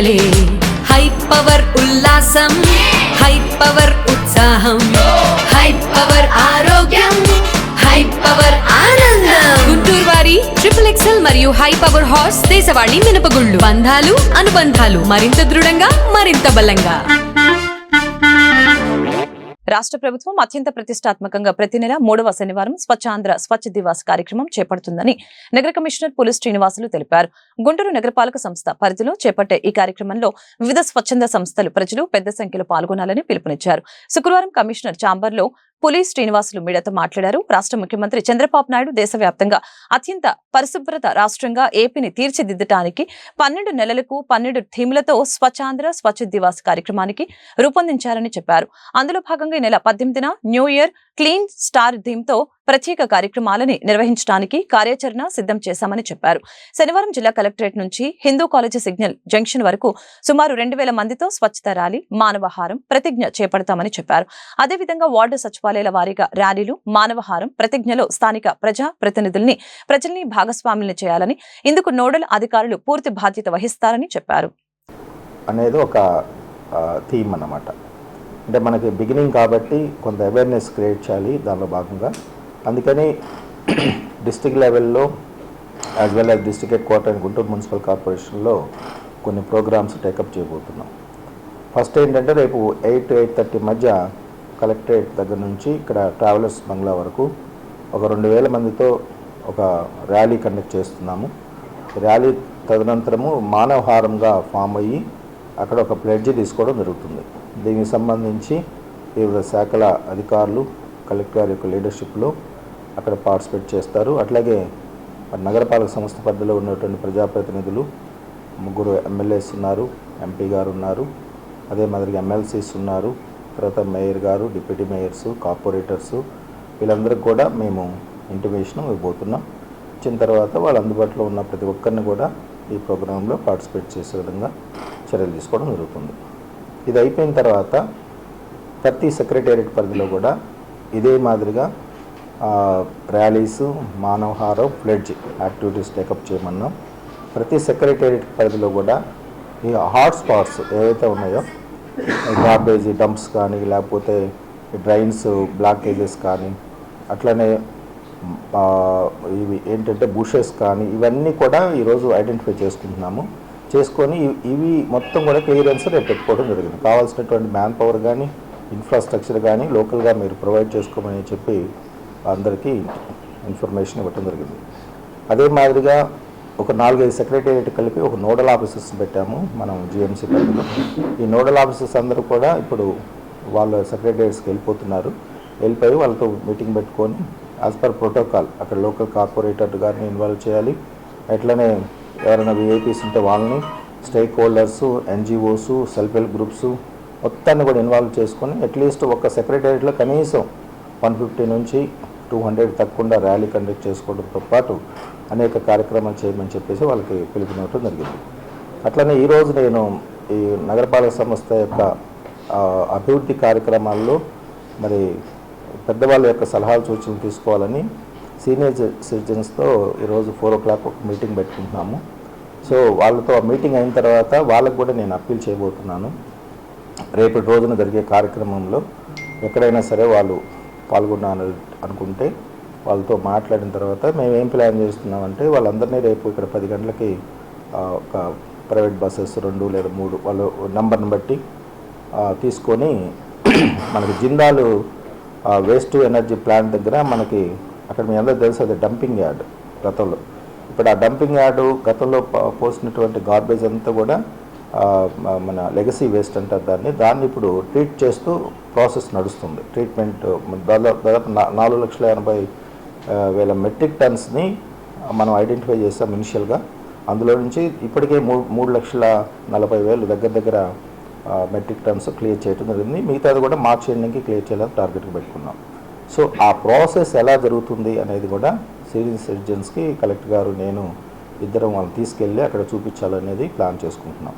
పండగలే high power ఉల్లాసం high power ఉత్సాహం high power ఆరోగ్యం హై పవర్ ఆనందం గుంటూరు వారి XXL మరియు హై పవర్ హార్స్ దేశవాళీ మినపగుళ్ళు బంధాలు అనుబంధాలు మరింత దృఢంగా మరింత బలంగా. రాష్ట్ర ప్రభుత్వం అత్యంత ప్రతిష్టాత్మకంగా ప్రతి నెల 3వ శనివారం స్వచ్ఛాంధ్ర స్వచ్ఛ దివాస్ కార్యక్రమం చేపడుతుందని నగర కమిషనర్ పులి శ్రీనివాసులు తెలిపారు. గుంటూరు నగరపాలక సంస్థ పరిధిలో చేపట్టే ఈ కార్యక్రమంలో వివిధ స్వచ్ఛంద సంస్థలు ప్రజలు పెద్ద సంఖ్యలో పాల్గొనాలని పిలుపునిచ్చారు. శుక్రవారం కమిషనర్ ఛాంబర్లో పులి శ్రీనివాసులు మీడియాతో మాట్లాడారు. రాష్ట్ర ముఖ్యమంత్రి చంద్రబాబు నాయుడు దేశవ్యాప్తంగా అత్యంత పరిశుభ్రత రాష్ట్రంగా ఏపీని తీర్చిదిద్దడానికి 12 నెలలకు 12 థీమ్లతో స్వచ్ఛాంధ్ర స్వచ్ఛ దివాస్ కార్యక్రమానికి రూపొందించారని చెప్పారు. అందులో భాగంగా ఈ నెల 18న న్యూ ఇయర్ క్లీన్ స్టార్ థీమ్తో ప్రత్యేక కార్యక్రమాలని నిర్వహించడానికి కార్యాచరణ సిద్ధం చేశామని చెప్పారు. శనివారం జిల్లా కలెక్టరేట్ నుంచి హిందూ కాలేజీ సిగ్నల్ జంక్షన్ వరకు సుమారు 2000 మందితో స్వచ్ఛత ర్యాలీ మానవహారం ప్రతిజ్ఞ చేపడతామని చెప్పారు. అదేవిధంగా వార్డు సచివాలయాల వారీగా ర్యాలీలు మానవహారం ప్రతిజ్ఞలో స్థానిక ప్రజా ప్రజల్ని భాగస్వాములను చేయాలని ఇందుకు నోడల్ అధికారులు పూర్తి బాధ్యత వహిస్తారని చెప్పారు. అనేది ఒక థీమ్ అన్నమాట. అంటే మనకి బిగినింగ్ కాబట్టి కొంత అవేర్నెస్ క్రియేట్ చేయాలి దానిలో భాగంగా. అందుకని డిస్ట్రిక్ట్ లెవెల్లో as well as district head quarter and Guntur municipal కార్పొరేషన్లో కొన్ని ప్రోగ్రామ్స్ టేకప్ చేయబోతున్నాం. ఫస్ట్ ఏంటంటే రేపు 8 to 8:30 మధ్య కలెక్టరేట్ దగ్గర నుంచి ఇక్కడ ట్రావెలర్స్ బంగ్లా వరకు ఒక 2000 మందితో ఒక ర్యాలీ కండక్ట్ చేస్తున్నాము. ర్యాలీ తదనంతరము మానవహారంగా ఫామ్ అయ్యి అక్కడ ఒక ప్లెడ్జ్ తీసుకోవడం జరుగుతుంది. దీనికి సంబంధించి వివిధ శాఖల అధికారులు కలెక్టర్ గారి యొక్క లీడర్షిప్లో అక్కడ పార్టిసిపేట్ చేస్తారు. అట్లాగే నగరపాలక సంస్థ పరిధిలో ఉన్నటువంటి ప్రజాప్రతినిధులు 3 ఎమ్మెల్యేస్ ఉన్నారు, ఎంపీ గారు ఉన్నారు, అదే మాదిరిగా ఎమ్మెల్సీస్ ఉన్నారు, తర్వాత మేయర్ గారు, డిప్యూటీ మేయర్స్, కార్పొరేటర్స్ వీళ్ళందరికీ కూడా మేము ఇంటిమేషన్ ఇవ్వబోతున్నాం. ఇచ్చిన తర్వాత వాళ్ళు అందుబాటులో ఉన్న ప్రతి ఒక్కరిని కూడా ఈ ప్రోగ్రాంలో పార్టిసిపేట్ చేసే విధంగా చర్యలు తీసుకోవడం జరుగుతుంది. ఇది అయిపోయిన తర్వాత ప్రతి సెక్రటేరియట్ పరిధిలో కూడా ఇదే మాదిరిగా ర్యాలీసు మానవహారం ప్లెడ్జ్ యాక్టివిటీస్ టేకప్ చేయమన్నాం. ప్రతి సెక్రటేరియట్ పరిధిలో కూడా ఈ హాట్ స్పాట్స్ ఏవైతే ఉన్నాయో గార్బేజ్ డంప్స్ కానీ లేకపోతే డ్రైన్స్ బ్లాకేజెస్ కానీ అట్లనే ఇవి ఏంటంటే బుషెస్ కానీ ఇవన్నీ కూడా ఈరోజు ఐడెంటిఫై చేసుకొని ఇవి మొత్తం కూడా క్లియరెన్స్ రేపు పెట్టుకోవడం జరిగింది. కావాల్సినటువంటి మ్యాన్ పవర్ కానీ ఇన్ఫ్రాస్ట్రక్చర్ కానీ లోకల్గా మీరు ప్రొవైడ్ చేసుకోమని చెప్పి అందరికీ ఇన్ఫర్మేషన్ ఇవ్వటం జరిగింది. అదే మాదిరిగా ఒక 4-5 సెక్రటేరియట్ కలిపి ఒక నోడల్ ఆఫీసర్స్ పెట్టాము మనం జిఎంసీ పరిధిలో. ఈ నోడల్ ఆఫీసర్స్ అందరూ కూడా ఇప్పుడు వాళ్ళ సెక్రటేరియట్స్కి వెళ్ళిపోయి వాళ్ళతో మీటింగ్ పెట్టుకొని యాజ్ పర్ ప్రోటోకాల్ అక్కడ లోకల్ కార్పొరేటర్ గారిని ఇన్వాల్వ్ చేయాలి. అట్లనే ఎవరైనా విఐపీస్ ఉంటే వాళ్ళని, stake holders, NGOs, self help groups మొత్తాన్ని కూడా ఇన్వాల్వ్ చేసుకొని అట్లీస్ట్ ఒక సెక్రటేరియట్లో కనీసం 150 నుంచి 200 తప్పకుండా ర్యాలీ కండక్ట్ చేసుకోవడంతో పాటు అనేక కార్యక్రమాలు చేయమని చెప్పేసి వాళ్ళకి పిలుపునివ్వడం జరిగింది. అట్లనే ఈరోజు నేను ఈ నగరపాలక సంస్థ యొక్క అభివృద్ధి కార్యక్రమాల్లో మరి పెద్దవాళ్ళ యొక్క సలహాలు సూచనలు తీసుకోవాలని సీనియర్ సిటిజన్స్తో ఈరోజు 4 o'clock ఒక మీటింగ్ పెట్టుకుంటున్నాము. సో వాళ్ళతో ఆ మీటింగ్ అయిన తర్వాత వాళ్ళకు కూడా నేను అప్పీల్ చేయబోతున్నాను. రేపటి రోజున జరిగే కార్యక్రమంలో ఎక్కడైనా సరే వాళ్ళు పాల్గొనాలని అనుకుంటే వాళ్ళతో మాట్లాడిన తర్వాత మేము ఏం ప్లాన్ చేస్తున్నామంటే వాళ్ళందరినీ రేపు ఇక్కడ 10 గంటలకి ఒక ప్రైవేట్ బస్సెస్ 2 లేదా 3 వాళ్ళు నెంబర్ని బట్టి తీసుకొని మనకి జిందాలు వేస్ట్ ఎనర్జీ ప్లాంట్ దగ్గర మనకి అక్కడ మీ అందరూ తెలుసు అది డంపింగ్ యార్డ్ గతంలో. ఇప్పుడు ఆ డంపింగ్ యార్డు గతంలో పోసినటువంటి గార్బేజ్ అంతా కూడా మన లెగసీ వేస్ట్ అంటారు దాన్ని ఇప్పుడు ట్రీట్ చేస్తూ ప్రాసెస్ నడుస్తుంది. ట్రీట్మెంట్ దాదాపు 4,80,000 మెట్రిక్ టన్స్ని మనం ఐడెంటిఫై చేస్తాం ఇనిషియల్గా. అందులో నుంచి ఇప్పటికే 3,40,000 దగ్గర మెట్రిక్ టన్స్ క్లియర్ చేయడం జరిగింది. మిగతాది కూడా మార్చి ఎండింగ్కి క్లియర్ చేయాలని టార్గెట్కి పెట్టుకున్నాం. సో ఆ ప్రాసెస్ ఎలా జరుగుతుంది అనేది కూడా సీనియర్ సిటిజన్స్కి కలెక్టర్ గారు నేను ఇద్దరం వాళ్ళని తీసుకెళ్ళి అక్కడ చూపించాలనేది ప్లాన్ చేసుకుంటున్నాం.